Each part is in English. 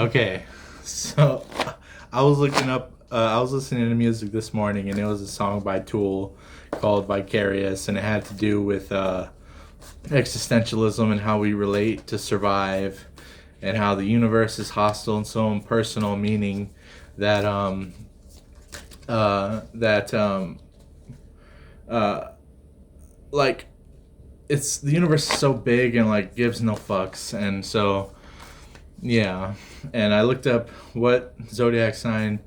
Okay, so I was listening to music this morning, and it was a song by Tool called Vicarious, and it had to do with existentialism and how we relate to survive, and how the universe is hostile and so impersonal, meaning that that uh, like it's the universe is so big and like gives no fucks, and so yeah. And I looked up what zodiac sign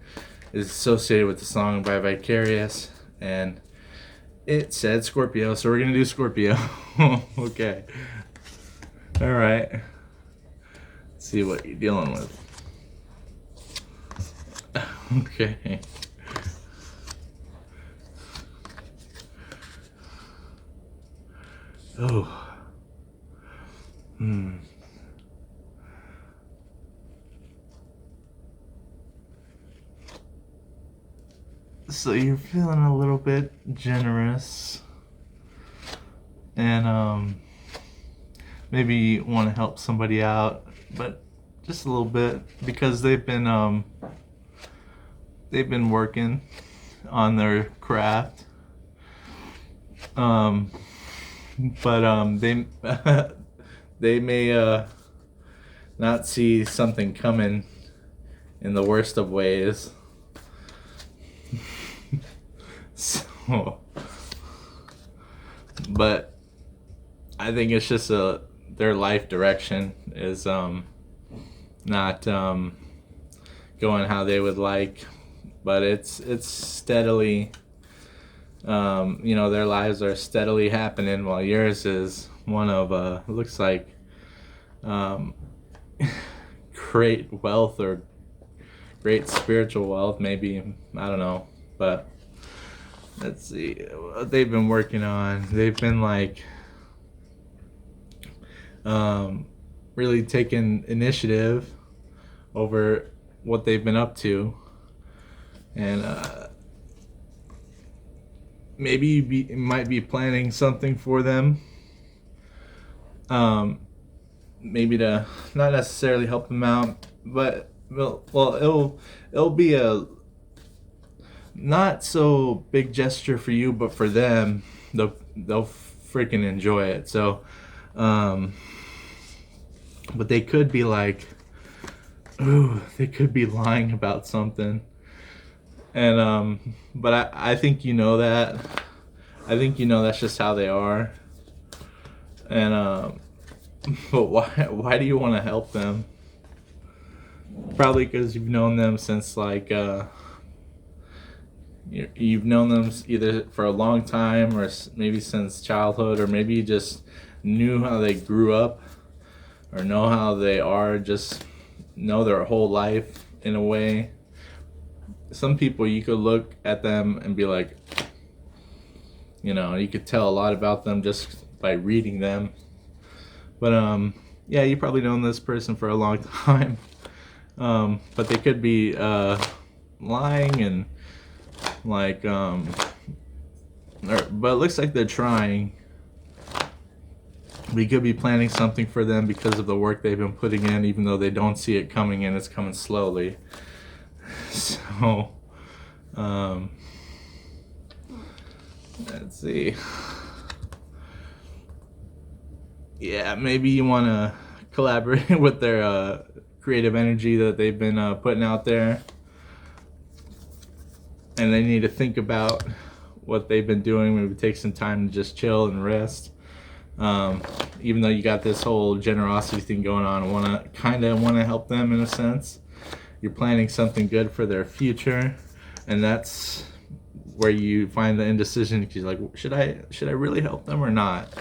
is associated with the song by Vicarious, and it said Scorpio, so we're gonna do Scorpio. Okay. All right. Let's see what you're dealing with. Okay. Oh. Hmm. So you're feeling a little bit generous, and maybe you want to help somebody out, but just a little bit because they've been working on their craft. Um, but they they may not see something coming in the worst of ways. So, but I think it's just their life direction is not going how they would like, but it's steadily, their lives are steadily happening while yours is one of looks like um, great wealth or great spiritual wealth, maybe. I don't know, but let's see what they've been working on. They've been like really taking initiative over what they've been up to, and maybe you might be planning something for them. Maybe to not necessarily help them out, but it'll be a not so big gesture for you, but for them, they'll freaking enjoy it. So, but they could be like, ooh, they could be lying about something, and but I think you know that. I think you know that's just how they are, and but why do you want to help them? Probably because you've known them since like you've known them either for a long time or maybe since childhood, or maybe you just knew how they grew up or know how they are, just know their whole life in a way. Some people you could look at them and be like, you could tell a lot about them just by reading them. But yeah, you probably known this person for a long time. But they could be lying and like but it looks like they're trying. We could be planning something for them because of the work they've been putting in, even though they don't see it coming in. It's coming slowly. So, let's see. Yeah, maybe you want to collaborate with their creative energy that they've been putting out there, and they need to think about what they've been doing. Maybe take some time to just chill and rest. Even though you got this whole generosity thing going on, want to help them in a sense. You're planning something good for their future, and that's where you find the indecision. Because you're like, should I really help them or not?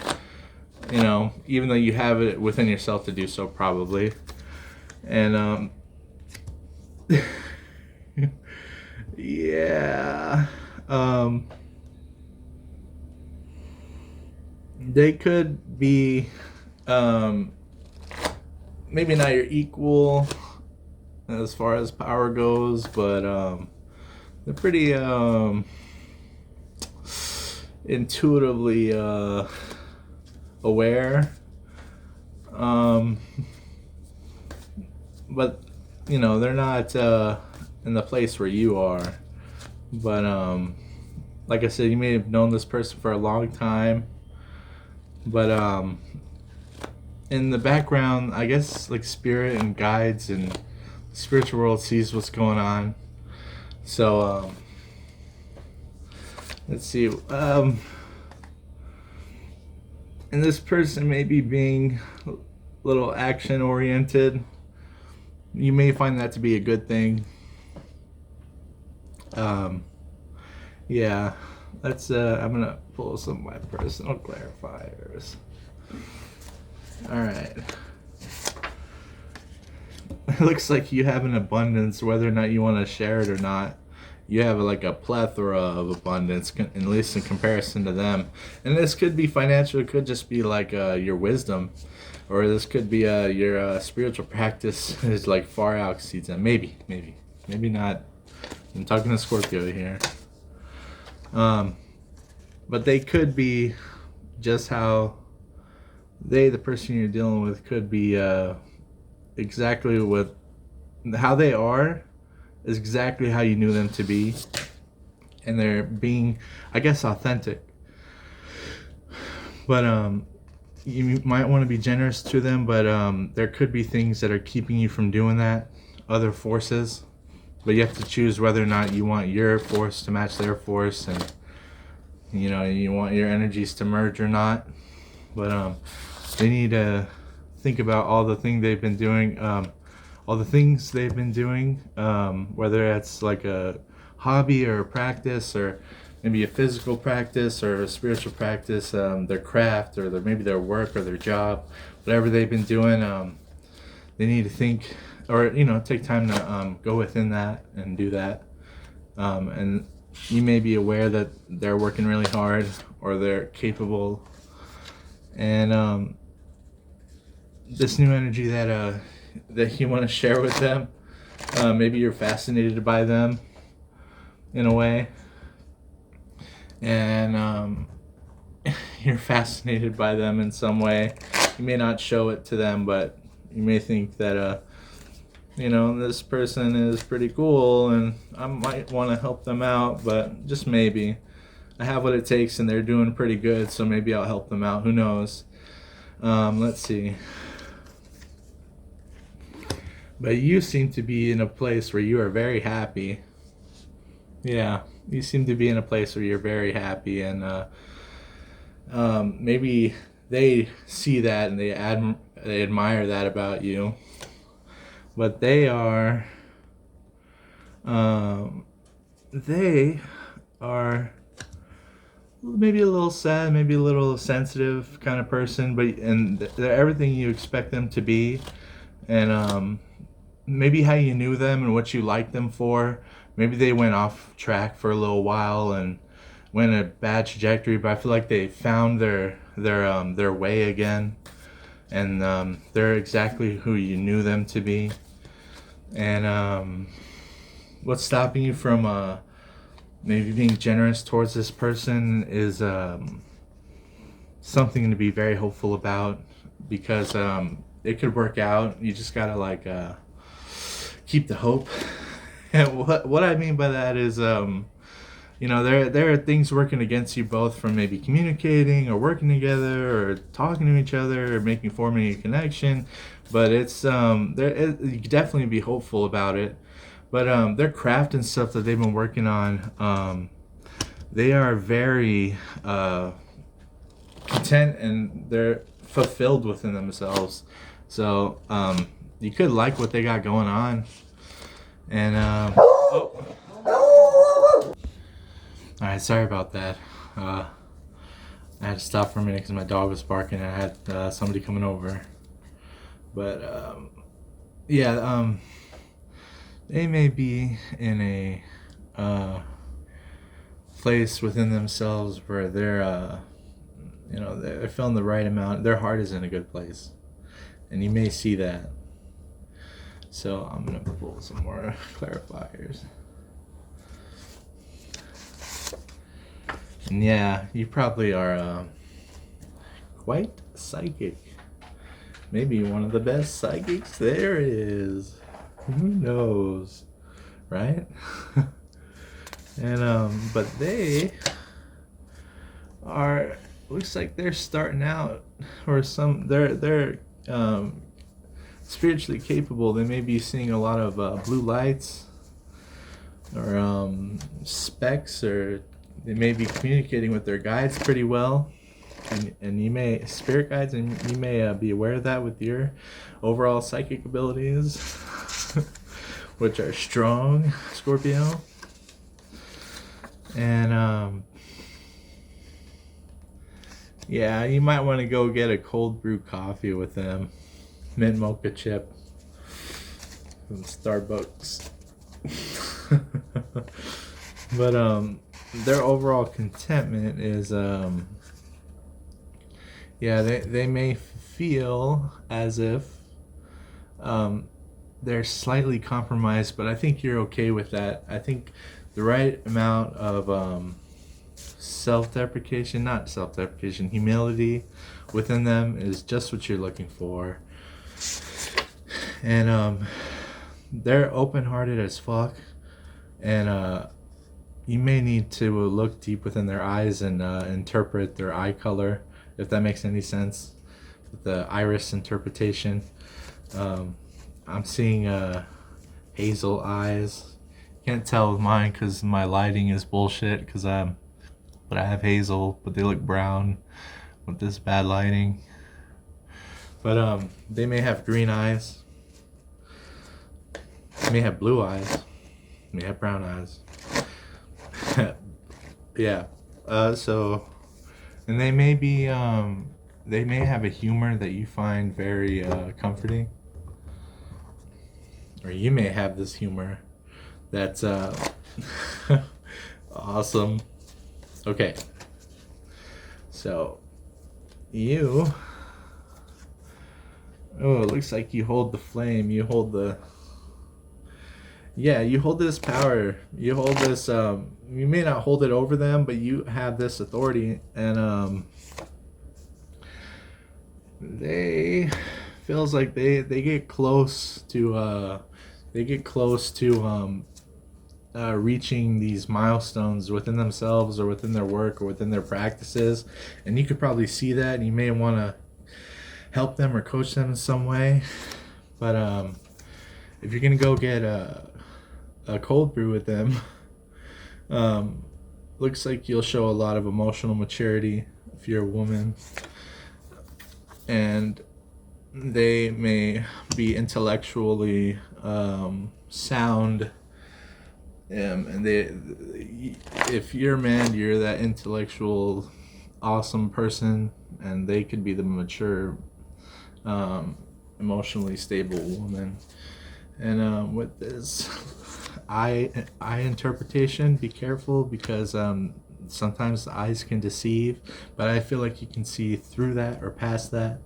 Even though you have it within yourself to do so, probably. And yeah, they could be maybe not your equal as far as power goes, but they're pretty intuitively aware. But you know, they're not in the place where you are. But like I said, you may have known this person for a long time. But in the background, I guess like spirit and guides and the spiritual world sees what's going on. So let's see. And this person may be being a little action oriented. You may find that to be a good thing. Yeah, let's I'm gonna pull some of my personal clarifiers. All right. It looks like you have an abundance, whether or not you want to share it or not. You have like a plethora of abundance, at least in comparison to them. And this could be financial. It could just be like your wisdom, or this could be your spiritual practice is like far out exceeds them. Maybe not. I'm talking to Scorpio here. But they could be just how the person you're dealing with could be exactly what how they are is exactly how you knew them to be, and they're being, I guess, authentic. But you might want to be generous to them, but there could be things that are keeping you from doing that, other forces. But you have to choose whether or not you want your force to match their force, and you know, you want your energies to merge or not. But they need to think about all the things they've been doing, whether it's like a hobby or a practice, or maybe a physical practice or a spiritual practice, their craft or maybe their work or their job, whatever they've been doing. They need to think, or you know, take time to go within that and do that. And you may be aware that they're working really hard or they're capable, and this new energy that you want to share with them, maybe you're fascinated by them in a way, and you're fascinated by them in some way. You may not show it to them, but you may think that you know, this person is pretty cool and I might want to help them out, but just maybe I have what it takes and they're doing pretty good, so maybe I'll help them out. Who knows? Let's see. But you seem to be in a place where you are very happy. Yeah, you seem to be in a place where you're very happy, and maybe they see that and they admire that about you. But they are maybe a little sad, maybe a little sensitive kind of person, but they're everything you expect them to be, and maybe how you knew them and what you liked them for. Maybe they went off track for a little while and went a bad trajectory, but I feel like they found their way again, and they're exactly who you knew them to be. And what's stopping you from maybe being generous towards this person is something to be very hopeful about, because it could work out. You just gotta like keep the hope. And what I mean by that is you know, there are things working against you both, from maybe communicating or working together or talking to each other or forming a connection. But it's you can definitely be hopeful about it. But their craft and stuff that they've been working on, they are very content and they're fulfilled within themselves. So you could like what they got going on. And all right, sorry about that. I had to stop for a minute because my dog was barking and I had somebody coming over. But yeah, they may be in a place within themselves where they're you know, they're feeling the right amount. Their heart is in a good place, and you may see that. So I'm gonna pull some more clarifiers. And yeah, you probably are quite psychic. Maybe one of the best psychics there is. Who knows, right? And but they are, looks like they're starting out, or they're spiritually capable. They may be seeing a lot of blue lights, or specks, or they may be communicating with their guides pretty well. And you may, spirit guides, and you may be aware of that with your overall psychic abilities, which are strong, Scorpio. And yeah, you might want to go get a cold brew coffee with them, mint mocha chip from Starbucks. But their overall contentment is yeah, they may feel as if they're slightly compromised, but I think you're okay with that. I think the right amount of self-deprecation, not self-deprecation, humility within them is just what you're looking for. And they're open-hearted as fuck, and you may need to look deep within their eyes and interpret their eye color, if that makes any sense, with the iris interpretation. I'm seeing hazel eyes. Can't tell with mine because my lighting is bullshit, but I have hazel, but they look brown with this bad lighting. But they may have green eyes, they may have blue eyes, they may have brown eyes. Yeah. So, and they may be they may have a humor that you find very comforting, or you may have this humor that's awesome. Okay. So you, oh, it looks like you hold the flame. You hold the, yeah, you hold this power. You hold this. You may not hold it over them, but you have this authority, and they feels like they get close to reaching these milestones within themselves, or within their work, or within their practices, and you could probably see that, and you may want to help them or coach them in some way. But if you're gonna go get a cold brew with them, looks like you'll show a lot of emotional maturity if you're a woman, and they may be intellectually sound, and if you're a man, you're that intellectual awesome person, and they could be the mature, emotionally stable woman. And with this eye interpretation, be careful, because sometimes the eyes can deceive, but I feel like you can see through that or past that.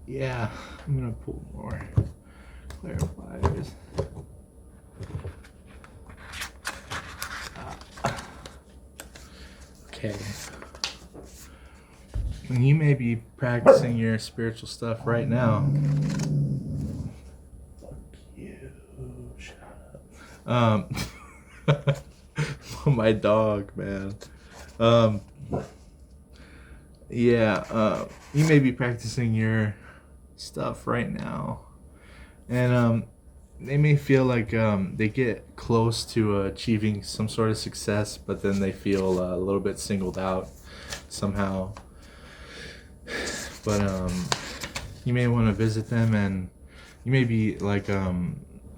Yeah, I'm gonna pull more clarifiers. Okay. And you may be practicing your spiritual stuff right now. Fuck you. Shut up. My dog, man. Yeah, you may be practicing your stuff right now, and they may feel like they get close to achieving some sort of success, but then they feel a little bit singled out somehow. But you may want to visit them, and you may be like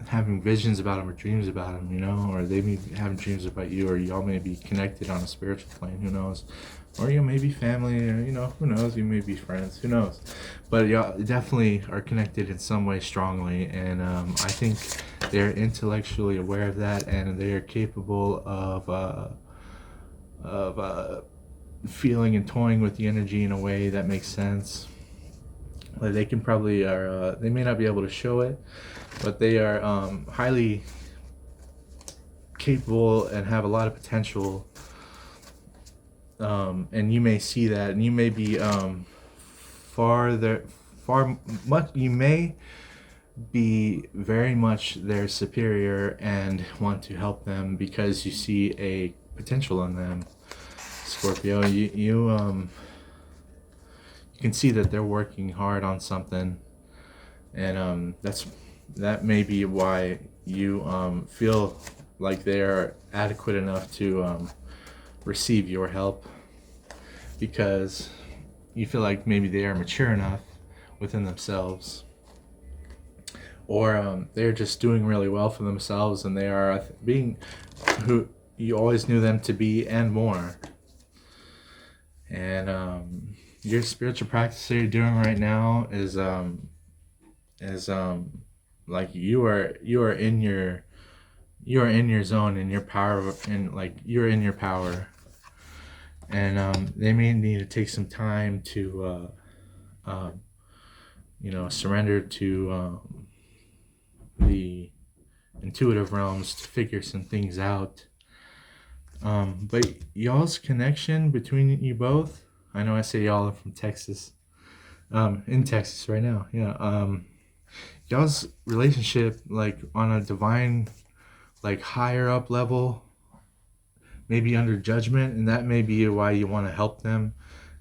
having visions about them or dreams about them, you know, or they may be having dreams about you, or y'all may be connected on a spiritual plane, who knows, or you may be family, or, you know, who knows, you may be friends, who knows, but y'all definitely are connected in some way strongly, and I think they're intellectually aware of that, and they are capable of feeling and toying with the energy in a way that makes sense. Like they can probably they may not be able to show it, but they are highly capable and have a lot of potential, and you may see that, and you may be you may be very much their superior and want to help them because you see a potential in them, Scorpio. You can see that they're working hard on something, and that may be why you feel like they are adequate enough to receive your help, because you feel like maybe they are mature enough within themselves, or they're just doing really well for themselves, and they are being who you always knew them to be and more. And your spiritual practice that you're doing right now is like you are in your zone, in your power, and like you're in your power. And they may need to take some time to surrender to the intuitive realms to figure some things out. But y'all's connection between you both, I know I say y'all are from Texas, in Texas right now, yeah. Y'all's relationship, like on a divine, like higher up level, maybe under judgment, and that may be why you want to help them,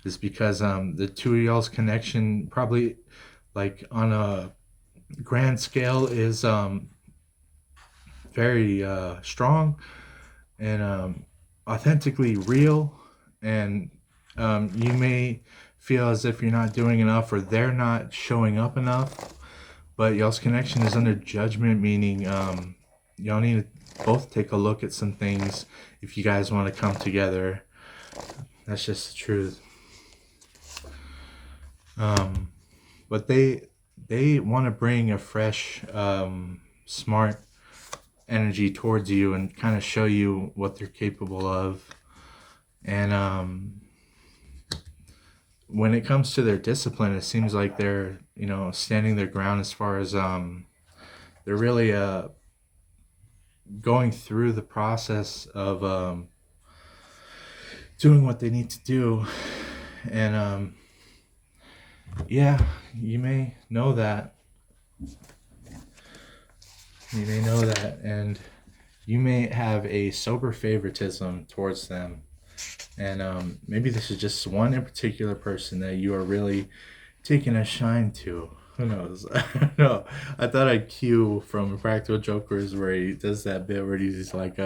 is because the two of y'all's connection probably, like on a grand scale, is very strong and authentically real, and you may feel as if you're not doing enough or they're not showing up enough, but y'all's connection is under judgment, meaning y'all need to both take a look at some things if you guys want to come together. That's just the truth. But they want to bring a fresh, smart energy towards you and kind of show you what they're capable of. And when it comes to their discipline, it seems like they're, standing their ground as far as they're really going through the process of doing what they need to do. And yeah, you may know that. And you may have a sober favoritism towards them. And maybe this is just one in particular person that you are really taking a shine to. Who knows? I don't know. I thought I'd cue from Practical Jokers where he does that bit where he's like,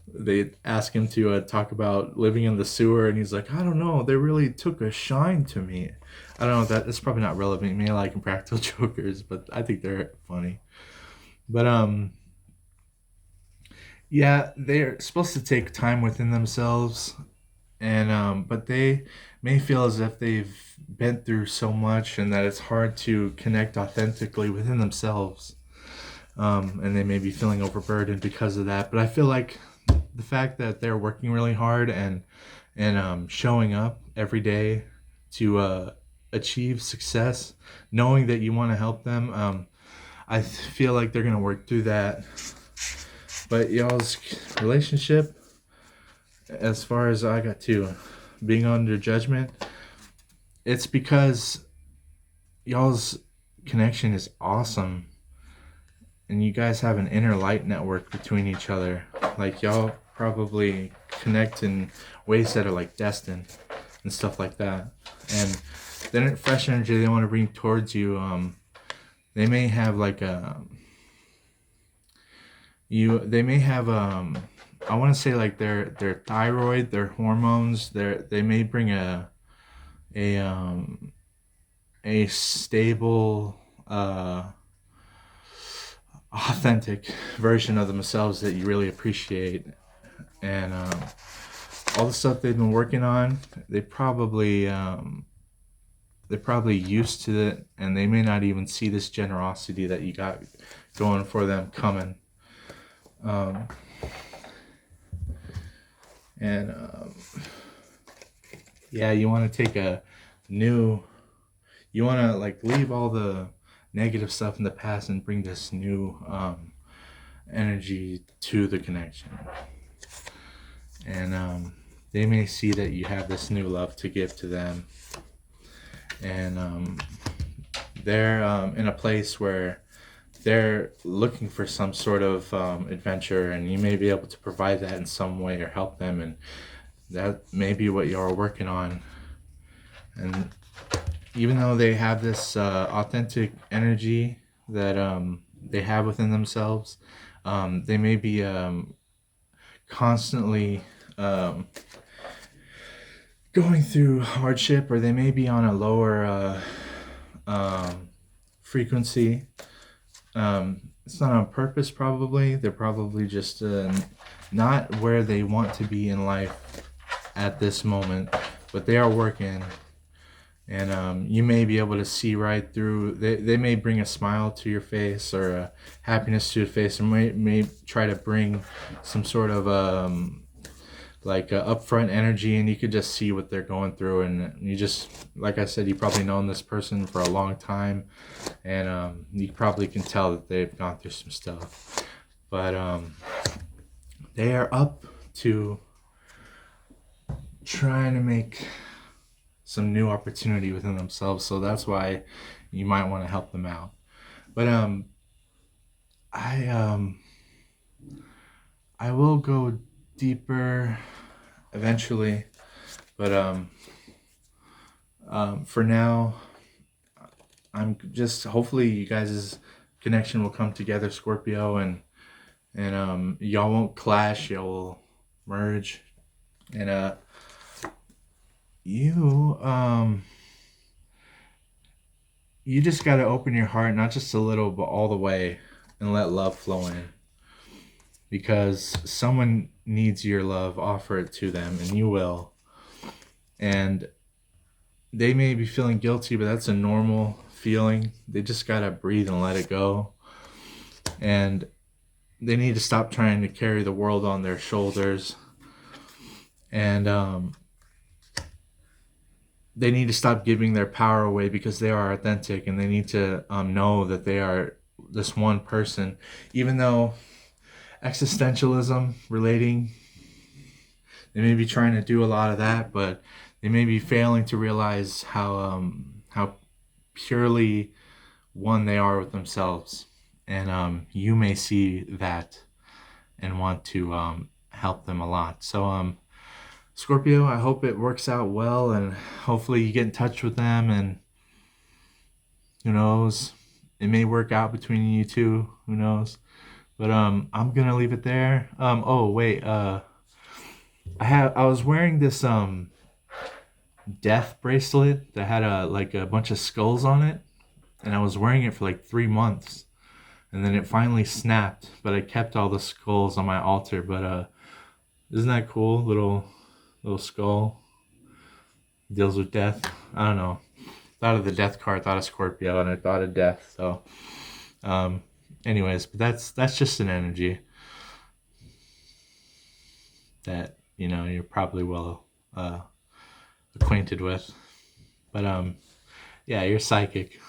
they ask him to talk about living in the sewer, and he's like, I don't know, they really took a shine to me. I don't know, that's probably not relevant to me, like in Practical Jokers, but I think they're funny. But yeah, they're supposed to take time within themselves, and but they may feel as if they've been through so much and that it's hard to connect authentically within themselves, and they may be feeling overburdened because of that. But I feel like the fact that they're working really hard and showing up every day to achieve success, knowing that you want to help them, I feel like they're gonna work through that. But y'all's relationship, as far as I got to being under judgment, it's because y'all's connection is awesome, and you guys have an inner light network between each other. Like y'all probably connect in ways that are like destined and stuff like that. And then fresh energy they want to bring towards you, they may have like they may have I want to say like their thyroid, their hormones, they may bring a stable, authentic version of themselves that you really appreciate. And all the stuff they've been working on, they're probably used to it, and they may not even see this generosity that you got going for them coming. Yeah, you want to take you want to like leave all the negative stuff in the past and bring this new energy to the connection. And they may see that you have this new love to give to them, and they're in a place where they're looking for some sort of adventure, and you may be able to provide that in some way or help them, and that may be what you're working on. And even though they have this authentic energy that they have within themselves, they may be constantly going through hardship, or they may be on a lower frequency. It's not on purpose, probably. They're probably just not where they want to be in life at this moment, but they are working. And you may be able to see right through. They may bring a smile to your face, or a happiness to your face, and may try to bring some sort of like upfront energy, and you could just see what they're going through. And you just, like I said, you probably known this person for a long time, and you probably can tell that they've gone through some stuff. But they are up to trying to make some new opportunity within themselves, so that's why you might want to help them out. But I will go deeper eventually, but for now, I'm just, hopefully you guys' connection will come together, Scorpio, and y'all won't clash, y'all will merge, and you just got to open your heart, not just a little, but all the way, and let love flow in. Because someone needs your love, offer it to them, and you will. And they may be feeling guilty, but that's a normal feeling. They just got to breathe and let it go. And they need to stop trying to carry the world on their shoulders. And they need to stop giving their power away, because they are authentic, and they need to know that they are this one person. How existentialism relating, they may be trying to do a lot of that, but they may be failing to realize how purely one they are with themselves. And you may see that and want to help them a lot. So Scorpio, I hope it works out well, and hopefully you get in touch with them, and who knows, it may work out between you two, who knows. But I'm gonna leave it there. Oh wait, I was wearing this death bracelet that had a bunch of skulls on it, and I was wearing it for like 3 months, and then it finally snapped. But I kept all the skulls on my altar. But isn't that cool? Little skull, deals with death. I don't know. Thought of the death card, thought of Scorpio, and I thought of death. So anyways, but that's just an energy that you're probably well acquainted with. But yeah, you're psychic.